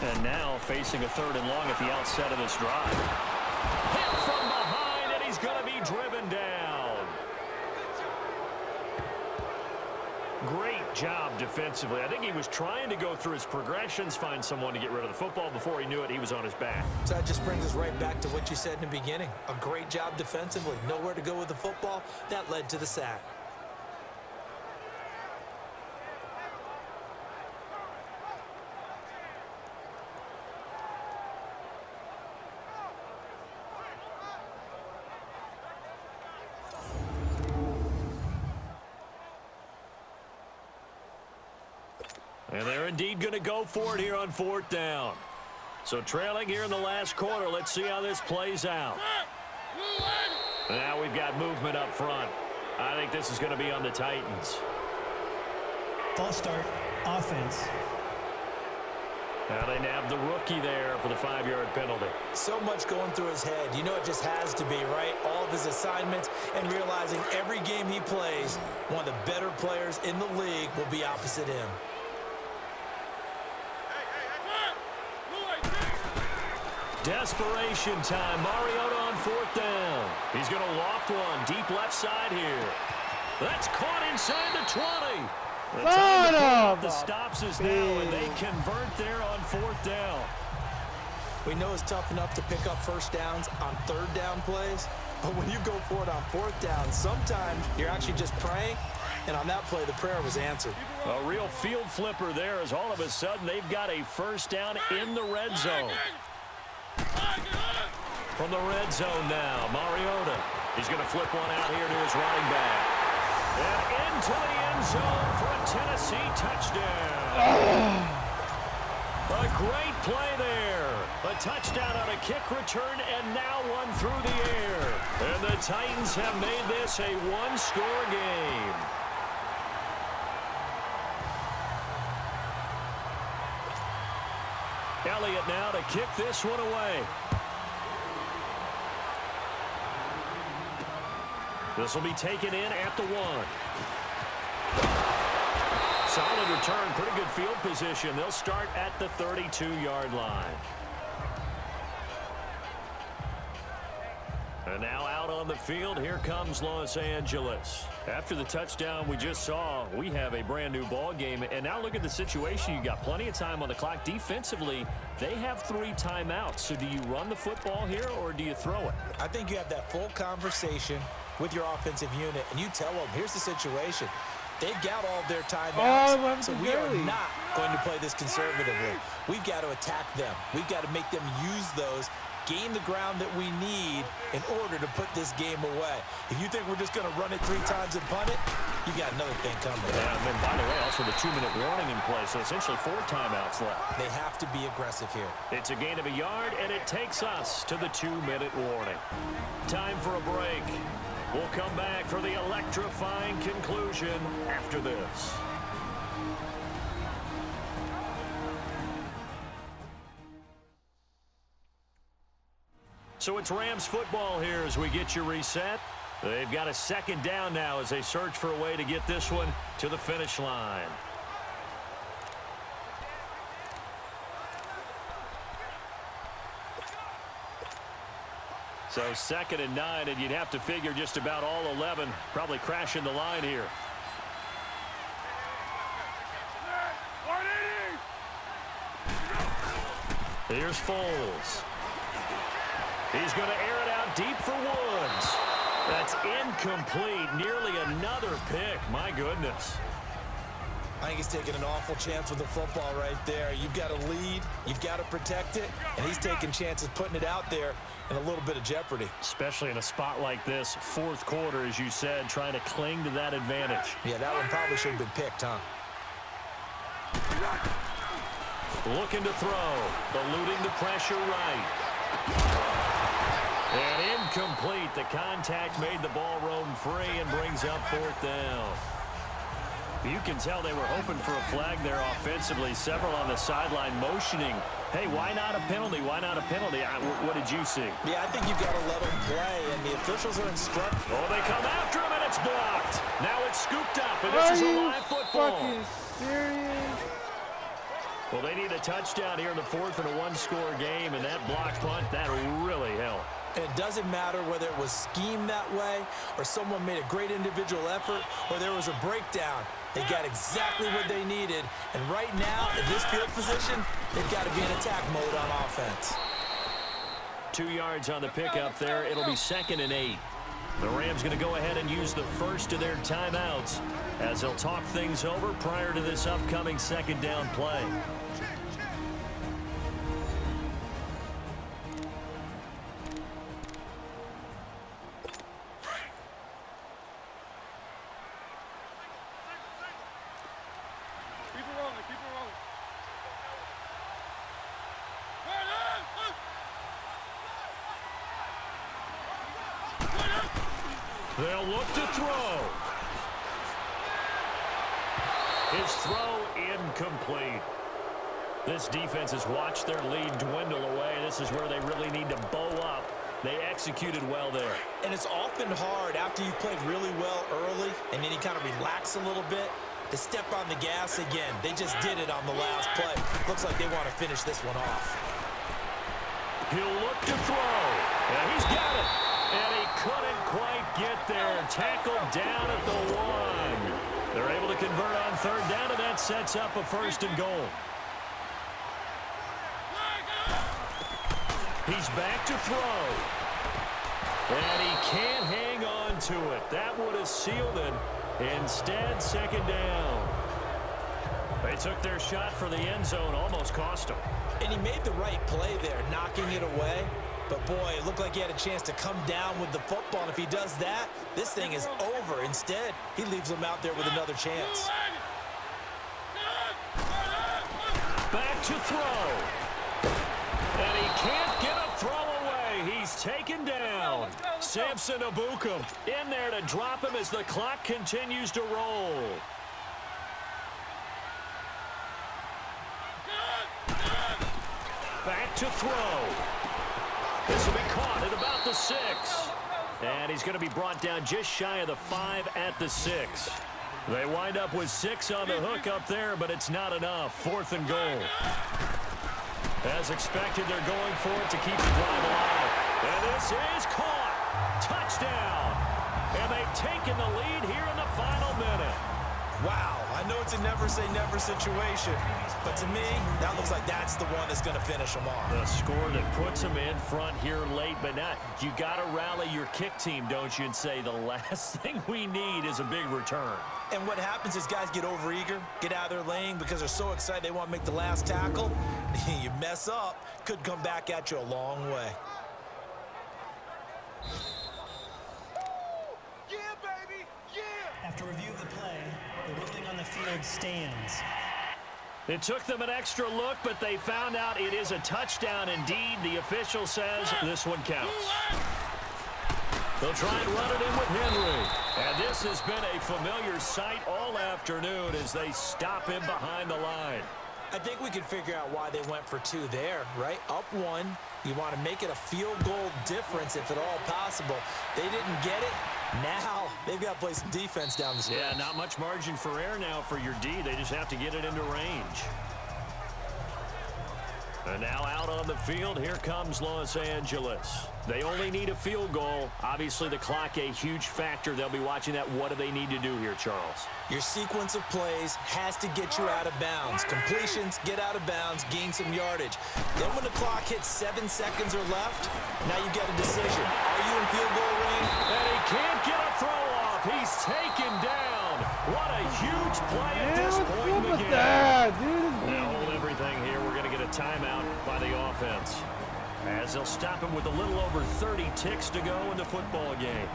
And now facing a 3rd and long at the outset of this drive. Hit from behind, and he's going to be driven down. Great job defensively. I think he was trying to go through his progressions, find someone to get rid of the football. Before he knew it, he was on his back. So that just brings us right back to what you said in the beginning. A great job defensively. Nowhere to go with the football. That led to the sack. And they're indeed going to go for it here on 4th down. So trailing here in the last quarter. Let's see how this plays out. Now we've got movement up front. I think this is going to be on the Titans. False start, offense. Now they nab the rookie there for the 5-yard penalty. So much going through his head. You know it just has to be, right? All of his assignments and realizing every game he plays, one of the better players in the league will be opposite him. Desperation time. Mariota on 4th down. He's going to loft one deep left side here. That's caught inside the 20. The time to pull up the stops is now, and they convert there on 4th down. We know it's tough enough to pick up first downs on 3rd down plays, but when you go for it on 4th down, sometimes you're actually just praying, and on that play, the prayer was answered. A real field flipper there as all of a sudden they've got a first down in the red zone. From the red zone now, Mariota. He's going to flip one out here to his running back. And into the end zone for a Tennessee touchdown. A great play there. A touchdown on a kick return, and now one through the air. And the Titans have made this a one-score game. Elliott now to kick this one away. This will be taken in at the 1. Solid return, pretty good field position. They'll start at the 32-yard line. And now out on the field, here comes Los Angeles. After the touchdown we just saw, we have a brand new ball game. And now look at the situation. You got plenty of time on the clock. Defensively, they have 3 timeouts. So do you run the football here or do you throw it? I think you have that full conversation with your offensive unit, and you tell them, here's the situation. They've got all of their timeouts, so we are not going to play this conservatively. We've got to attack them. We've got to make them use those, gain the ground that we need in order to put this game away. If you think we're just going to run it 3 times and punt it, you got another thing coming. Yeah, and then, by the way, also the 2-minute warning in place, so essentially 4 timeouts left. They have to be aggressive here. It's a gain of a yard, and it takes us to the 2-minute warning. Time for a break. We'll come back for the electrifying conclusion after this. So it's Rams football here as we get you reset. They've got a 2nd down now as they search for a way to get this one to the finish line. So 2nd and 9, and you'd have to figure just about all 11 probably crashing the line here. Here's Foles. He's going to air it out deep for Woods. That's incomplete. Nearly another pick. My goodness. I think he's taking an awful chance with the football right there. You've got to lead, you've got to protect it, and he's taking chances putting it out there in a little bit of jeopardy. Especially in a spot like this, 4th quarter, as you said, trying to cling to that advantage. Yeah, that one probably should have been picked, huh? Looking to throw, eluding the pressure right. And incomplete. The contact made the ball roam free and brings up 4th down. You can tell they were hoping for a flag there offensively. Several on the sideline motioning. Hey, why not a penalty? Why not a penalty? What did you see? Yeah, I think you've got to let them play, and the officials are instructed. Oh, they come after him, and it's blocked. Now it's scooped up, and this is a live football. Fucking serious? Well, they need a touchdown here in the fourth in a one-score game, and that block punt, that really helped. And it doesn't matter whether it was schemed that way or someone made a great individual effort or there was a breakdown. They got exactly what they needed. And right now, in this field position, they've got to be in attack mode on offense. 2 yards on the pickup there. It'll be 2nd and 8. The Rams going to go ahead and use the first of their timeouts as they'll talk things over prior to this upcoming second down play. They'll look to throw. His throw incomplete. This defense has watched their lead dwindle away. This is where they really need to bow up. They executed well there. And it's often hard after you've played really well early and then you kind of relax a little bit to step on the gas again. They just did it on the last play. Looks like they want to finish this one off. He'll look to throw. And he's got it. And he couldn't quite get there. Tackled down at the 1. They're able to convert on third down, and that sets up a 1st and goal. He's back to throw. And he can't hang on to it. That would have sealed it. Instead, 2nd down. They took their shot for the end zone, almost cost him. And he made the right play there, knocking it away. But, boy, it looked like he had a chance to come down with the football. And if he does that, this thing is over. Instead, he leaves him out there with another chance. Back to throw. And he can't get a throw away. He's taken down. Samson Abukum in there to drop him as the clock continues to roll. Back to throw. This will be caught at about the 6. And he's going to be brought down just shy of the 5 at the 6. They wind up with 6 on the hook up there, but it's not enough. 4th and goal. As expected, they're going for it to keep the drive alive. And this is caught. Touchdown. And they've taken the lead here in the final minute. Wow, I know it's a never-say-never situation, but to me, that looks like that's the one that's going to finish them off. The score that puts them in front here late, but not. You got to rally your kick team, don't you, and say the last thing we need is a big return. And what happens is guys get overeager, get out of their lane because they're so excited they want to make the last tackle. You mess up, could come back at you a long way. After review of the play, the ruling on the field stands. It took them an extra look, but they found out it is a touchdown indeed. The official says this one counts. They'll try and run it in with Henry. And this has been a familiar sight all afternoon as they stop him behind the line. I think we can figure out why they went for 2 there, right? Up 1, you want to make it a field goal difference if at all possible. They didn't get it. Now they've got to play some defense down the stretch. Yeah, not much margin for error now for your D. They just have to get it into range. And now out on the field, here comes Los Angeles. They only need a field goal. Obviously, the clock a huge factor. They'll be watching that. What do they need to do here, Charles? Your sequence of plays has to get you out of bounds. Completions, get out of bounds, gain some yardage. Then when the clock hits 7 seconds or left, now you get a decision. Are you in field goal range? And he can't get a throw off. He's taken down. What a huge play at this point in the game. Now hold everything here. We're going to get a timeout by the offense, as they'll stop him with a little over 30 ticks to go in the football game.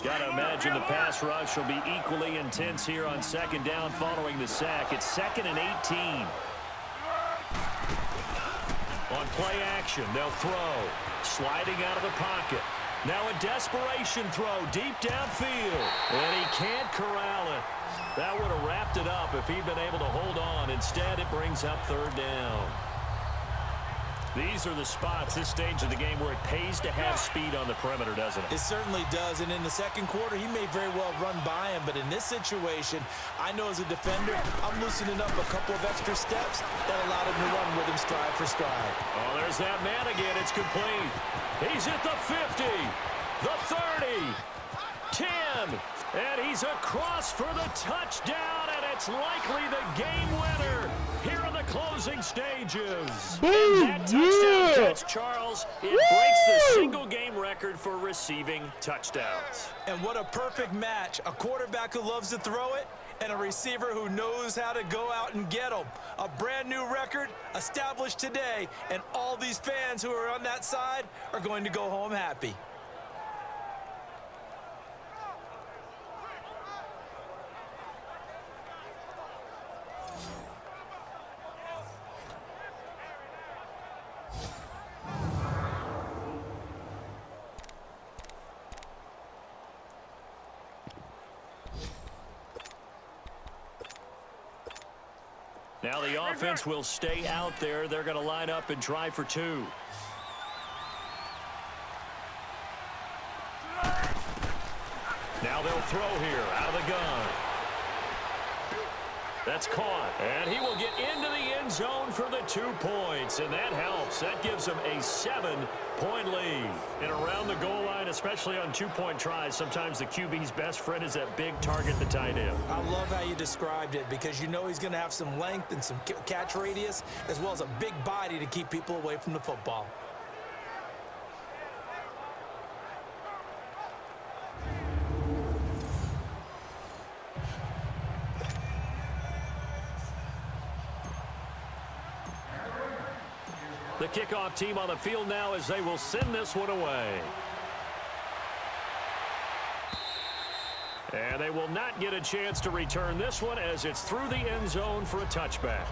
Got to imagine the pass rush will be equally intense here on 2nd down following the sack. It's 2nd and 18. On play action, they'll throw. Sliding out of the pocket. Now a desperation throw deep downfield. And he can't corral it. That would have wrapped it up if he'd been able to hold on. Instead, it brings up 3rd down. These are the spots, this stage of the game, where it pays to have speed on the perimeter, doesn't it? It certainly does, and in the second quarter, he may very well run by him, but in this situation, I know as a defender, I'm loosening up a couple of extra steps that allowed him to run with him stride for stride. Oh, there's that man again. It's complete. He's at the 50, the 30, 10, and he's across for the touchdown, and it's likely the game winner here in the closing stages. And that touchdown catch, Charles, it breaks the single-game record for receiving touchdowns. And what a perfect match. A quarterback who loves to throw it and a receiver who knows how to go out and get them. A brand new record established today, and all these fans who are on that side are going to go home happy. Now the offense will stay out there. They're going to line up and try for two. Now they'll throw here out of the gun. That's caught. And he will get into the end zone for the 2 points. And that helps. That gives him a 7-point lead. And around the goal line, especially on 2-point tries, sometimes the QB's best friend is that big target, the tight end. I love how you described it, because you know he's going to have some length and some catch radius, as well as a big body to keep people away from the football. The kickoff team on the field now as they will send this one away. And they will not get a chance to return this one as it's through the end zone for a touchback.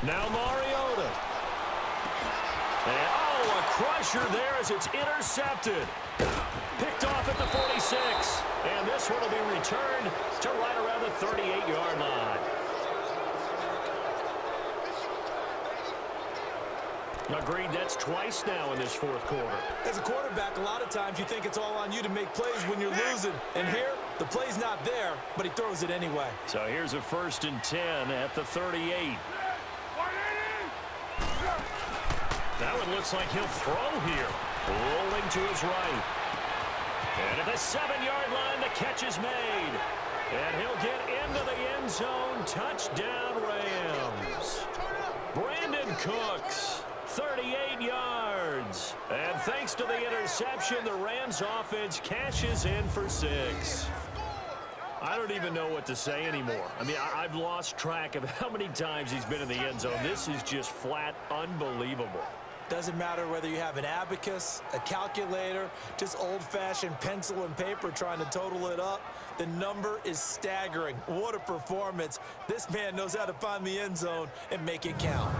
Now Mariota. And, oh, a crusher there as it's intercepted. Picked off at the 46. And this one will be returned to right around the 38-yard line. Agreed, that's twice now in this fourth quarter. As a quarterback, a lot of times you think it's all on you to make plays when you're losing. And here, the play's not there, but he throws it anyway. So here's a 1st and 10 at the 38. That one looks like he'll throw here. Rolling to his right. And at the 7-yard line, the catch is made. And he'll get into the end zone. Touchdown, Rams. Brandon Cooks, 38 yards. And thanks to the interception, the Rams offense cashes in for 6. I don't even know what to say anymore. I mean, I've lost track of how many times he's been in the end zone. This is just flat unbelievable. Doesn't matter whether you have an abacus, a calculator, just old-fashioned pencil and paper trying to total it up. The number is staggering. What a performance. This man knows how to find the end zone and make it count.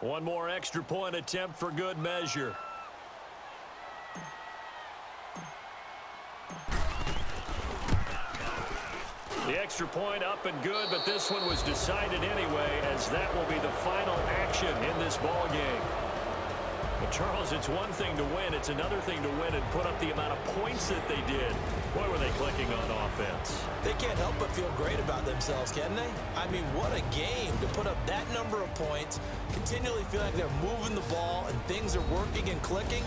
One more extra point attempt for good measure. The extra point up and good, but this one was decided anyway, as that will be the final action in this ball game. But Charles, it's one thing to win. It's another thing to win and put up the amount of points that they did. Boy, were they clicking on offense. They can't help but feel great about themselves, can they? I mean, what a game to put up that number of points, continually feel like they're moving the ball and things are working and clicking.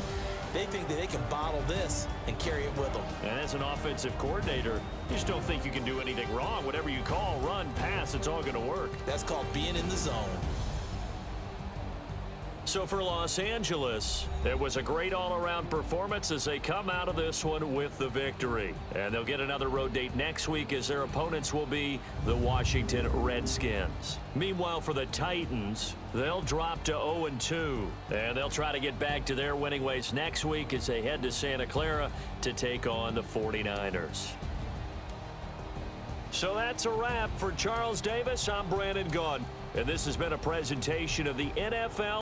They think that they can bottle this and carry it with them. And as an offensive coordinator, you just don't think you can do anything wrong. Whatever you call, run, pass, it's all going to work. That's called being in the zone. So for Los Angeles, it was a great all-around performance as they come out of this one with the victory. And they'll get another road date next week as their opponents will be the Washington Redskins. Meanwhile, for the Titans, they'll drop to 0-2. And they'll try to get back to their winning ways next week as they head to Santa Clara to take on the 49ers. So that's a wrap for Charles Davis. I'm Brandon Gaudin, and this has been a presentation of the NFL.